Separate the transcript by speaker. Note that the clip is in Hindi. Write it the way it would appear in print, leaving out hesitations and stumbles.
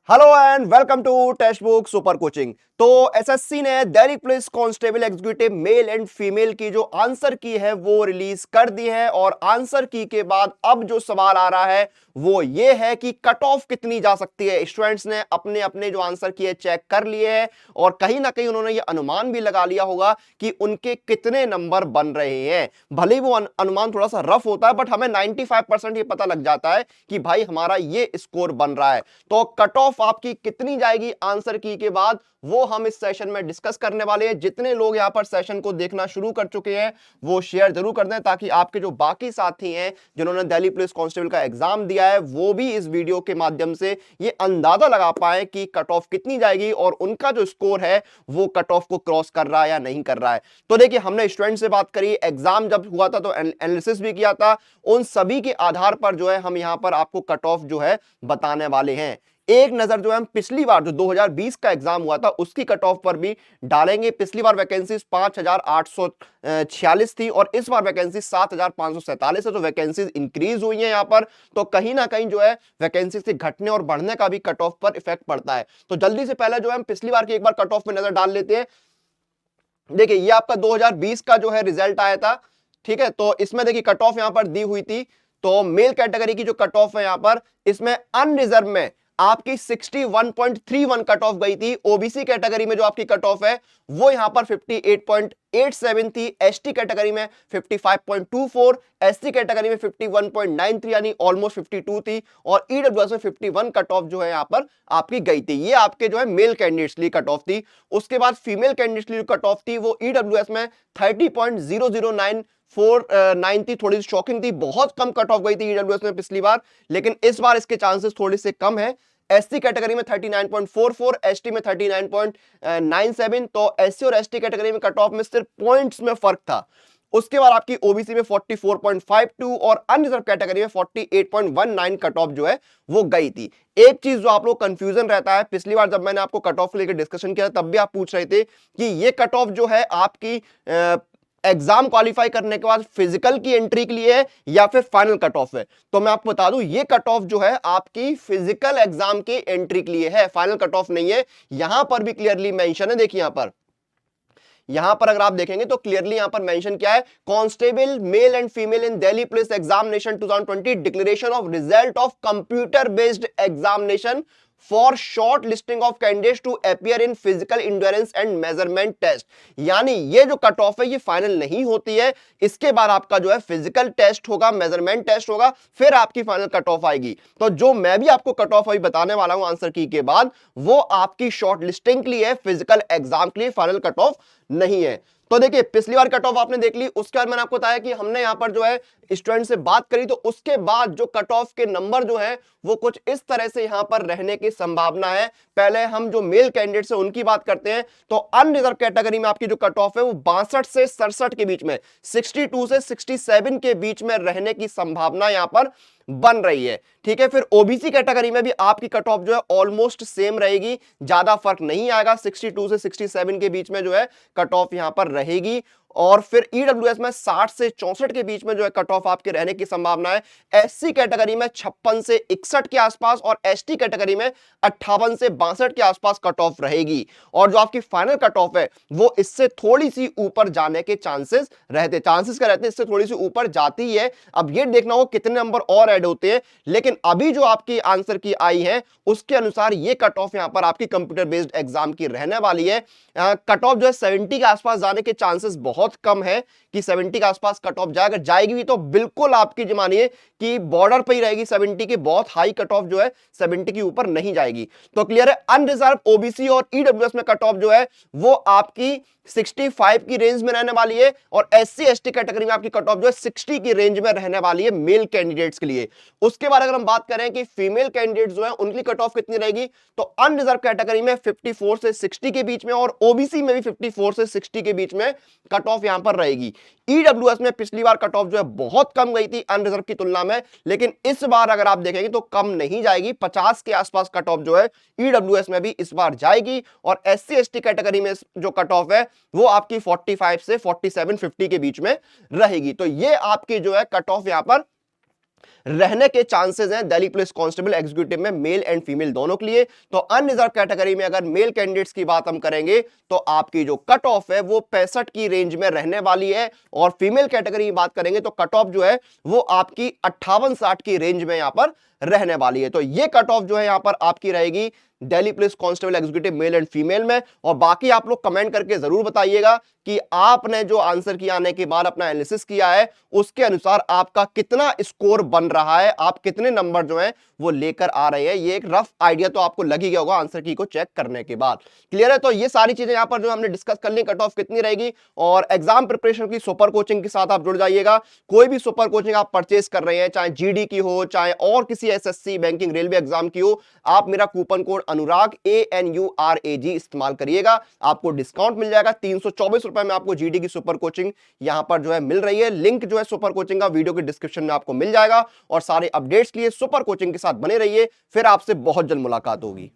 Speaker 1: Hello and welcome to textbook super coaching. तो एसएससी ने Delhi police constable executive male and female की जो आंसर की है वो रिलीज कर दी है। और आंसर की के बाद अब जो सवाल आ रहा है वो ये है कि कट ऑफ कितनी जा सकती है। स्टूडेंट्स ने अपने अपने जो आंसर की है चेक कर लिए हैं और कहीं ना कहीं उन्होंने ये अनुमान भी लगा लिया होगा कि उनके कितने नंबर बन रहे हैं। भले ही वो अनुमान थोड़ा सा रफ होता है बट हमें 95% ये पता लग जाता है कि भाई हमारा ये स्कोर बन रहा है। तो कट ऑफ आपकी कितनी जाएगी आंसर की के बाद वो हम इस सेशन में डिस्कस करने वाले हैं। जितने लोग यहां पर सेशन को देखना शुरू कर चुके हैं वो शेयर जरूर कर दें ताकि आपके जो बाकी साथी हैं जिन्होंने दिल्ली पुलिस कांस्टेबल का एग्जाम दिया है वो भी इस वीडियो के माध्यम से ये अंदाजा लगा पाए कि कट ऑफ कितनी जाएगी और उनका जो स्कोर है वो कट ऑफ को क्रॉस कर रहा है या नहीं कर रहा है। तो देखिए, हमने स्टूडेंट से बात करी, एग्जाम जब हुआ था तो एनालिसिस भी किया था। उन सभी के आधार पर जो है हम यहां पर आपको कट ऑफ जो है बताने वाले हैं। एक नजर जो है हम पिछली बार जो 2020 का एग्जाम हुआ था उसकी कट ऑफ पर भी डालेंगे। पिछली बार वैकेंसीज 5846 थी और इस बार वैकेंसी 7547 है। तो वैकेंसीज इंक्रीज हुई है यहां पर। तो कहीं ना कहीं जो है वैकेंसी से घटने और बढ़ने का भी कट ऑफ पर इफेक्ट पड़ता है। तो जल्दी से पहले जो है हम पिछली बार की एक बार कट ऑफ में नजर डाल लेते हैं। देखिए, ये आपका 2020 का जो है रिजल्ट आया था। ठीक है, तो इसमें देखिए कट ऑफ यहां पर दी हुई थी। तो मेल कैटेगरी की जो कट ऑफ है यहां पर, इसमें अनरिजर्व में आपकी 61.31 कट ऑफ गई थी। ओबीसी कैटेगरी में जो आपकी कट ऑफ है वो यहां पर 58.87 थी। एसटी कैटेगरी में 55.24, एससी कैटेगरी में 51.93 यानी ऑलमोस्ट 52 थी और ईडब्ल्यूएस में 51 कट ऑफ जो है यहां पर आपकी गई थी। ये आपके जो है मेल कैंडिडेट्स लिए कट ऑफ थी। उसके बाद फीमेल कैंडिडेट्स लिए कट ऑफ थी वो ईडब्ल्यूएस में 30.009 490 थी। थोड़ी सी शॉकिंग थी, बहुत कम कट ऑफ गई थी ईडब्ल्यूएस में पिछली बार, लेकिन इस बार इसके चांसेस थोड़े से कम है। एससी कैटेगरी में 39.44, एसटी में 39.97। तो एससी और एसटी कैटेगरी में कट ऑफ में सिर्फ पॉइंट्स में फर्क था। उसके बाद आपकी ओबीसी में 44.52 और अनरिजर्व कैटेगरी में 48.19 कट ऑफ जो है वो गई थी। एक चीज जो आप लोग कंफ्यूजन रहता है, पिछली बार जब मैंने आपको कट ऑफ लेकर डिस्कशन किया तब भी आप पूछ रहे थे कि ये कट ऑफ जो है आपकी एग्जाम क्वालिफाई करने के बाद फिजिकल की एंट्री के लिए है या फिर फाइनल कट ऑफ है। तो मैं आपको बता दूं ये कट ऑफ जो है आपकी फिजिकल एग्जाम की एंट्री के लिए है, फाइनल कट ऑफ नहीं है। यहां पर भी क्लियरली मेंशन है। देखिए यहां पर अगर आप देखेंगे तो क्लियरली यहां पर मेंशन क्या है, constable male and female in Delhi police examination 2020 declaration of result of computer based examination for shortlisting of candidates to appear in physical endurance and measurement test. यानी ये जो कट ऑफ है ये फाइनल नहीं होती है। इसके बाद आपका जो है फिजिकल टेस्ट होगा, मेजरमेंट टेस्ट होगा, फिर आपकी फाइनल कट ऑफ आएगी। तो जो मैं भी आपको कट ऑफ अभी बताने वाला हूं आंसर की के बाद वो आपकी शॉर्ट लिस्टिंग के लिए, फिजिकल एग्जाम के लिए, फाइनल कट ऑफ नहीं है। तो देखिए, पिछली बार कट ऑफ आपने देख ली, उसके बाद मैंने आपको बताया कि हमने यहां पर जो है स्टूडेंट से बात करी तो उसके बाद जो कट ऑफ के नंबर जो है वो कुछ इस तरह से यहां पर रहने की संभावना है। पहले हम जो मेल कैंडिडेट्स है उनकी बात करते हैं। तो अनरिजर्व कैटेगरी में आपकी जो कट ऑफ है वो 62 से 67 के बीच में, 62 से 67 के बीच में रहने की संभावना यहां पर बन रही है। ठीक है, फिर ओबीसी कैटेगरी में भी आपकी कट ऑफ जो है ऑलमोस्ट सेम रहेगी, ज्यादा फर्क नहीं आएगा। 62 से 67 के बीच में जो है कट ऑफ यहां पर रहेगी। और फिर ईडब्ल्यूएस में 60 से 64 के बीच में जो है कट ऑफ आपके रहने की संभावना है। एससी कैटेगरी में 56 से 61 के आसपास और एसटी कैटेगरी में 58 से 62 के आसपास कट ऑफ रहेगी। और जो आपकी फाइनल कट ऑफ है वो इससे थोड़ी सी ऊपर जाने के चांसेस रहते हैं, इससे थोड़ी सी ऊपर जाती है। अब ये देखना हो कितने नंबर और ऐड होते हैं, लेकिन अभी जो आपकी आंसर की आई है उसके अनुसार ये कट ऑफ यहां पर आपकी कंप्यूटर बेस्ड एग्जाम की रहने वाली है। कट ऑफ जो है 70 के आसपास जाने के चांसेस बहुत कम है कि 70 के आसपास कट ऑफ जाएगा। जाएगी भी तो बिल्कुल आपकी मानिए कि बॉर्डर पे ही रहेगी 70 की, बहुत हाई कट ऑफ जो है 70 के ऊपर नहीं जाएगी। तो क्लियर है, अनरिजर्व ओबीसी और ईडब्ल्यूएस में कट ऑफ जो है वो आपकी 65 की रेंज में रहने वाली है और एससी एसटी कैटेगरी में आपकी कट ऑफ जो है 60 की रेंज में रहने वाली है मेल कैंडिडेट्स के लिए। उसके बाद अगर हम बात करें कि फीमेल कैंडिडेट्स जो है उनकी कट ऑफ कितनी रहेगी, तो अनरिजर्व कैटेगरी में 54 से 60 के बीच में और ओबीसी में भी 54 से 60 के बीच में कट ऑफ यहां पर रहेगी। ईडब्ल्यूएस में पिछली बार कट ऑफ जो है बहुत कम गई थी अनरिजर्व की तुलना में, लेकिन इस बार अगर आप देखेंगे तो कम नहीं जाएगी, 50 के आसपास कट ऑफ जो है ईडब्ल्यूएस में भी इस बार जाएगी। और एससी एसटी कैटेगरी में जो कट ऑफ है वो आपकी 45 से 47 50 के बीच में रहेगी। तो ये आपकी जो है कट ऑफ यहां पर रहने के चांसेस हैं दिल्ली पुलिस कांस्टेबल एग्जीक्यूटिव में मेल एंड फीमेल दोनों के लिए। तो अनरिजर्व कैटेगरी में अगर मेल कैंडिडेट्स की बात हम करेंगे तो आपकी जो कट ऑफ है वो 65 की रेंज में रहने वाली है, और फीमेल कैटेगरी की बात करेंगे तो कट ऑफ जो है वो आपकी 58-60 की रेंज में यहां पर रहने वाली है। तो ये कट ऑफ जो है यहां पर आपकी रहेगी Delhi police constable executive male and female में। और बाकी आप लोग कमेंट करके जरूर बताइएगा कि आपने जो आंसर किया आने के बाद अपना एनालिसिस किया है उसके अनुसार आपका कितना स्कोर बन रहा है, आप कितने नंबर जो है वो लेकर आ रहे हैं। ये एक रफ आइडिया तो आपको लग ही गया होगा आंसर की को चेक करने के बाद। क्लियर है? तो ये सारी चीजें यहां पर जो हमने डिस्कस कर ली, कट ऑफ कितनी रहेगी, और एग्जाम प्रिपरेशन की सुपर कोचिंग के साथ आप जुड़ जाइएगा। कोई भी सुपर कोचिंग आप परचेज कर रहे हैं, चाहे जीडी की हो, चाहे और किसी एसएससी बैंकिंग रेलवे एग्जाम की हो, आप मेरा कूपन कोड अनुराग ANURAG इस्तेमाल करिएगा, आपको डिस्काउंट मिल जाएगा। 324 रुपए में आपको जीडी की सुपर कोचिंग यहां पर जो है मिल रही है। लिंक जो है सुपर कोचिंग का वीडियो के डिस्क्रिप्शन में आपको मिल जाएगा। और सारे अपडेट्स के लिए सुपर कोचिंग के साथ बने रहिए, फिर आपसे बहुत जल्द मुलाकात होगी।